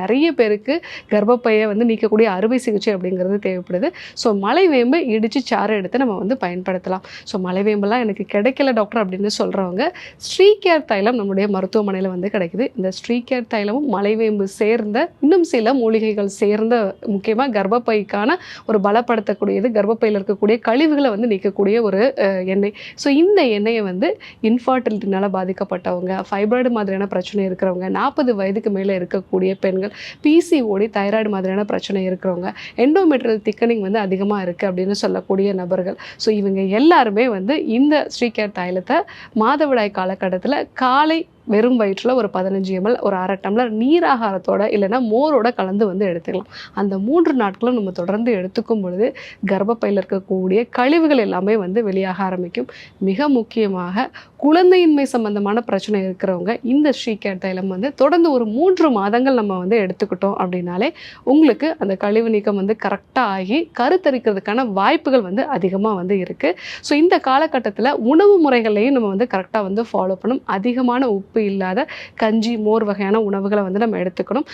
நிறைய பேருக்கு கர்ப்பப்பையை வந்து நீக்கக்கூடிய அறுவை சிகிச்சை அப்படிங்கிறது தேவைப்படுது. ஸோ மலைவேம்பு இடித்து சாறு எடுத்து நம்ம வந்து பயன்படுத்தலாம். ஸோ மலைவேம்பெல்லாம் எனக்கு கிடைக்கல டாக்டர் அப்படின்னு சொல்கிறவங்க ஸ்ரீகேர் தைலம் நம்முடைய மருத்துவமனையில் வந்து கிடைக்குது. இந்த ஸ்ரீகேர் தைலமும் மலைவேம்பு சேர்ந்த இன்னும் சில மூலிகைகள் சேர்ந்த முக்கியமாக கர்ப்பப்பைக்கான ஒரு பலப்படுத்தக்கூடியது, கர்ப்பப்பையில் இருக்கக்கூடிய கழிவுகளை வந்து நீக்கக்கூடிய ஒரு எண்ணெய். ஸோ இந்த எண்ணெயை வந்து இன்ஃபர்டிலிட்டினால் பாதிக்கப்பட்டவங்க, ஃபைப்ராய்டு மாதிரியான பிரச்சனை இருக்கிறவங்க, 40 வயதுக்கு மேலே இருக்கக்கூடிய பெண்கள், பிசிஓடி தைராய்டு மாதிரியான பிரச்சனை இருக்கிறவங்க, எண்டோமெட்ரியல் திக்கனிங் வந்து அதிகமாக இருக்குது அப்படின்னு சொல்லக்கூடிய நபர்கள், ஸோ இவங்க எல்லாருமே வந்து இந்த ஸ்ரீகேர் தைலத்தை மாதவிடாய் காலகட்டத்தில் காலை வெறும் வயிற்றில் ஒரு 15 ml ஒரு அரை டம்ளர் நீராகாரத்தோட இல்லைன்னா மோரோட கலந்து வந்து எடுத்துக்கலாம். அந்த 3 நாட்களும் நம்ம தொடர்ந்து எடுத்துக்கும் பொழுது கர்ப்பப்பையில் இருக்கக்கூடிய கழிவுகள் எல்லாமே வந்து வெளியாக ஆரம்பிக்கும். மிக முக்கியமாக குழந்தையின்மை சம்பந்தமான பிரச்சனை இருக்கிறவங்க இந்த ஸ்ரீகேர் தைலம் வந்து தொடர்ந்து ஒரு 3 மாதங்கள் நம்ம வந்து எடுத்துக்கிட்டோம் அப்படின்னாலே உங்களுக்கு அந்த கழிவு நீக்கம் வந்து கரெக்டாக ஆகி கருத்தரிக்கிறதுக்கான வாய்ப்புகள் வந்து அதிகமாக வந்து இருக்குது. ஸோ இந்த காலகட்டத்தில் உணவு முறைகளையும் நம்ம வந்து கரெக்டாக வந்து ஃபாலோ பண்ணணும். அதிகமான உப்பு இல்லாத கஞ்சி, மோர் வகையான உணவுகளை வந்து நம்ம எடுத்துக்கணும்.